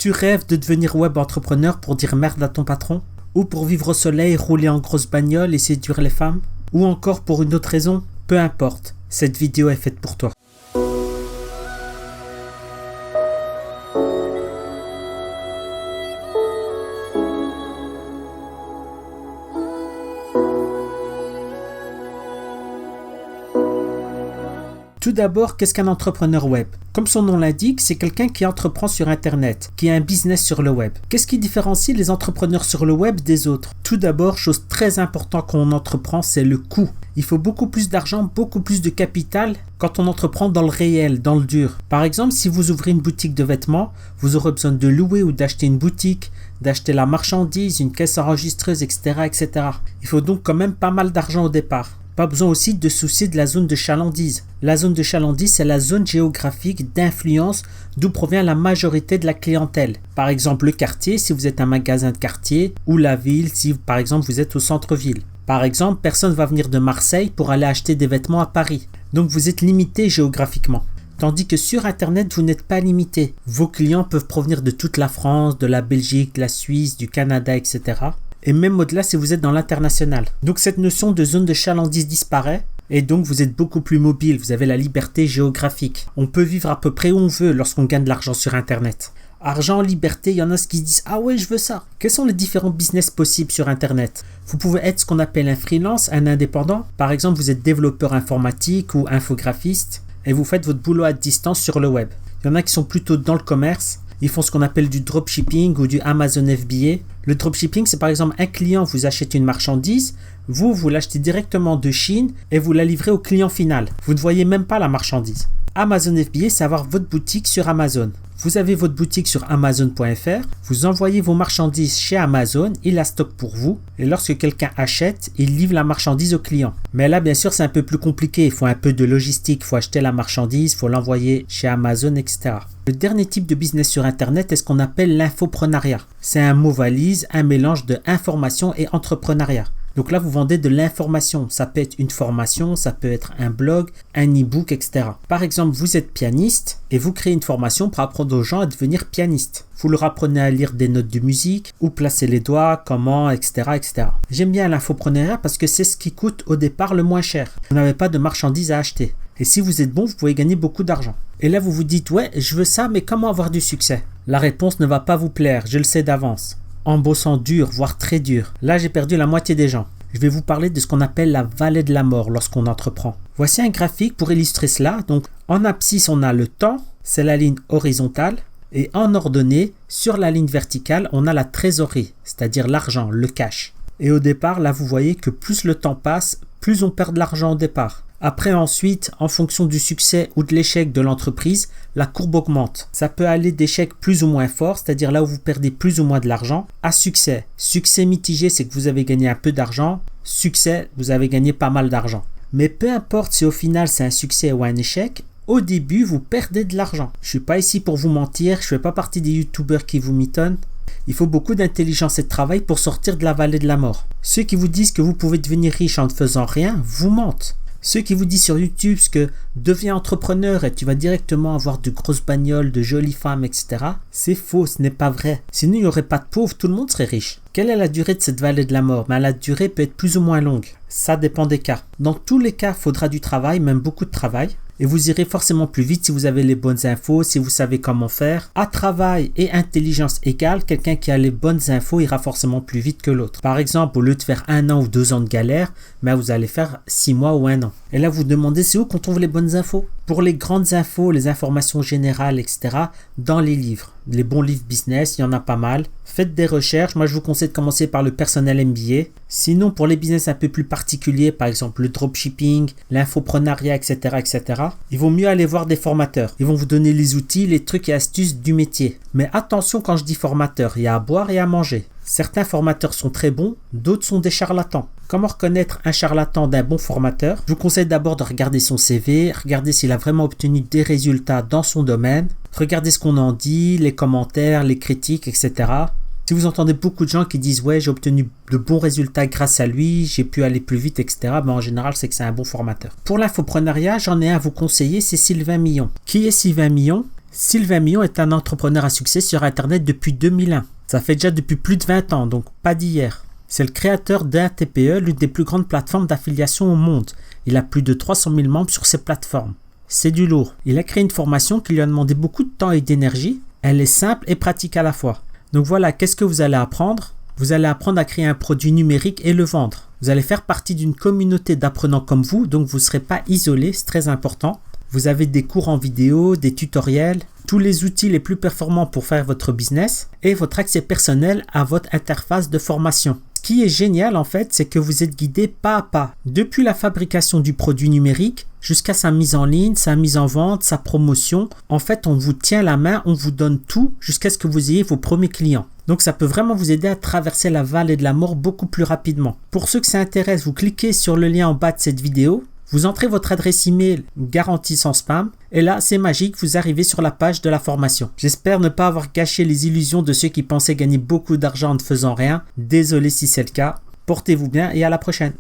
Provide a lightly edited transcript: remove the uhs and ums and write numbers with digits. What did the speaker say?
Tu rêves de devenir web entrepreneur pour dire merde à ton patron? Ou pour vivre au soleil, rouler en grosse bagnole et séduire les femmes? Ou encore pour une autre raison? Peu importe, cette vidéo est faite pour toi. Tout d'abord, qu'est-ce qu'un entrepreneur web? Comme son nom l'indique, c'est quelqu'un qui entreprend sur Internet, qui a un business sur le web. Qu'est-ce qui différencie les entrepreneurs sur le web des autres? Tout d'abord, chose très importante quand on entreprend, c'est le coût. Il faut beaucoup plus d'argent, beaucoup plus de capital quand on entreprend dans le réel, dans le dur. Par exemple, si vous ouvrez une boutique de vêtements, vous aurez besoin de louer ou d'acheter une boutique, d'acheter la marchandise, une caisse enregistreuse, etc., etc. Il faut donc quand même pas mal d'argent au départ. Pas besoin aussi de se soucier de la zone de chalandise. La zone de chalandise, c'est la zone géographique d'influence d'où provient la majorité de la clientèle. Par exemple, le quartier, si vous êtes un magasin de quartier, ou la ville, si par exemple vous êtes au centre-ville. Par exemple, personne ne va venir de Marseille pour aller acheter des vêtements à Paris. Donc vous êtes limité géographiquement. Tandis que sur Internet, vous n'êtes pas limité. Vos clients peuvent provenir de toute la France, de la Belgique, de la Suisse, du Canada, etc. Et même au-delà si vous êtes dans l'international. Donc cette notion de zone de chalandise disparaît et donc vous êtes beaucoup plus mobile, vous avez la liberté géographique. On peut vivre à peu près où on veut lorsqu'on gagne de l'argent sur Internet. Argent, liberté, il y en a qui se disent « Ah ouais, je veux ça ». Quels sont les différents business possibles sur Internet? Vous pouvez être ce qu'on appelle un freelance, un indépendant. Par exemple, vous êtes développeur informatique ou infographiste et vous faites votre boulot à distance sur le web. Il y en a qui sont plutôt dans le commerce. Ils font ce qu'on appelle du dropshipping ou du Amazon FBA. Le dropshipping, c'est par exemple un client vous achète une marchandise, vous l'achetez directement de Chine et vous la livrez au client final. Vous ne voyez même pas la marchandise. Amazon FBA, c'est avoir votre boutique sur Amazon. Vous avez votre boutique sur Amazon.fr, vous envoyez vos marchandises chez Amazon, il la stocke pour vous et lorsque quelqu'un achète, il livre la marchandise au client. Mais là, bien sûr, c'est un peu plus compliqué. Il faut un peu de logistique, il faut acheter la marchandise, il faut l'envoyer chez Amazon, etc. Le dernier type de business sur Internet est ce qu'on appelle l'infoprenariat. C'est un mot valise, un mélange de information et entrepreneuriat. Donc là, vous vendez de l'information. Ça peut être une formation, ça peut être un blog, un e-book, etc. Par exemple, vous êtes pianiste et vous créez une formation pour apprendre aux gens à devenir pianiste. Vous leur apprenez à lire des notes de musique, où placer les doigts, comment, etc., etc. J'aime bien l'infopreneuriat parce que c'est ce qui coûte au départ le moins cher. Vous n'avez pas de marchandises à acheter. Et si vous êtes bon, vous pouvez gagner beaucoup d'argent. Et là, vous vous dites, ouais, je veux ça, mais comment avoir du succès? La réponse ne va pas vous plaire, je le sais d'avance. En bossant dur, voire très dur. Là, j'ai perdu la moitié des gens. Je vais vous parler de ce qu'on appelle la vallée de la mort lorsqu'on entreprend. Voici un graphique pour illustrer cela. Donc, en abscisse, on a le temps, c'est la ligne horizontale. Et en ordonnée, sur la ligne verticale, on a la trésorerie, c'est-à-dire l'argent, le cash. Et au départ, là, vous voyez que plus le temps passe, plus on perd de l'argent au départ. Après, ensuite, en fonction du succès ou de l'échec de l'entreprise, la courbe augmente. Ça peut aller d'échec plus ou moins fort, c'est-à-dire là où vous perdez plus ou moins de l'argent, à succès. Succès mitigé, c'est que vous avez gagné un peu d'argent. Succès, vous avez gagné pas mal d'argent. Mais peu importe si au final c'est un succès ou un échec, au début, vous perdez de l'argent. Je ne suis pas ici pour vous mentir, je ne fais pas partie des youtubeurs qui vous mitonnent. Il faut beaucoup d'intelligence et de travail pour sortir de la vallée de la mort. Ceux qui vous disent que vous pouvez devenir riche en ne faisant rien, vous mentent. Ceux qui vous disent sur YouTube que deviens entrepreneur et tu vas directement avoir de grosses bagnoles, de jolies femmes, etc. C'est faux, ce n'est pas vrai. Sinon, il n'y aurait pas de pauvres, tout le monde serait riche. Quelle est la durée de cette vallée de la mort? La durée peut être plus ou moins longue. Ça dépend des cas. Dans tous les cas, il faudra du travail, même beaucoup de travail. Et vous irez forcément plus vite si vous avez les bonnes infos, si vous savez comment faire. À travail et intelligence égale, quelqu'un qui a les bonnes infos ira forcément plus vite que l'autre. Par exemple, au lieu de faire 1 an ou 2 ans de galère, vous allez faire 6 mois ou 1 an. Et là, vous vous demandez, c'est où qu'on trouve les bonnes infos? Pour les grandes infos, les informations générales, etc., dans les livres. Les bons livres business, il y en a pas mal. Faites des recherches. Moi, je vous conseille de commencer par le personnel MBA. Sinon, pour les business un peu plus particuliers, par exemple le dropshipping, l'infoprenariat, etc., etc., il vaut mieux aller voir des formateurs. Ils vont vous donner les outils, les trucs et astuces du métier. Mais attention quand je dis formateur, il y a à boire et à manger. Certains formateurs sont très bons, d'autres sont des charlatans. Comment reconnaître un charlatan d'un bon formateur? Je vous conseille d'abord de regarder son CV, regarder s'il a vraiment obtenu des résultats dans son domaine, regardez ce qu'on en dit, les commentaires, les critiques, etc. Si vous entendez beaucoup de gens qui disent « Ouais, j'ai obtenu de bons résultats grâce à lui, j'ai pu aller plus vite, etc. » En général, c'est que c'est un bon formateur. Pour l'infoprenariat, j'en ai un à vous conseiller, c'est Sylvain Millon. Qui est Sylvain Millon? Sylvain Millon est un entrepreneur à succès sur Internet depuis 2001. Ça fait déjà depuis plus de 20 ans, donc pas d'hier. C'est le créateur d'ATPE, l'une des plus grandes plateformes d'affiliation au monde. Il a plus de 300 000 membres sur ses plateformes. C'est du lourd. Il a créé une formation qui lui a demandé beaucoup de temps et d'énergie. Elle est simple et pratique à la fois. Donc voilà, qu'est-ce que vous allez apprendre? Vous allez apprendre à créer un produit numérique et le vendre. Vous allez faire partie d'une communauté d'apprenants comme vous, donc vous ne serez pas isolé, c'est très important. Vous avez des cours en vidéo, des tutoriels, tous les outils les plus performants pour faire votre business et votre accès personnel à votre interface de formation. Ce qui est génial en fait, c'est que vous êtes guidé pas à pas, depuis la fabrication du produit numérique jusqu'à sa mise en ligne, sa mise en vente, sa promotion. En fait, on vous tient la main, on vous donne tout jusqu'à ce que vous ayez vos premiers clients. Donc ça peut vraiment vous aider à traverser la vallée de la mort beaucoup plus rapidement. Pour ceux que ça intéresse, vous cliquez sur le lien en bas de cette vidéo. Vous entrez votre adresse email garantie sans spam et là c'est magique, vous arrivez sur la page de la formation. J'espère ne pas avoir gâché les illusions de ceux qui pensaient gagner beaucoup d'argent en ne faisant rien. Désolé si c'est le cas. Portez-vous bien et à la prochaine.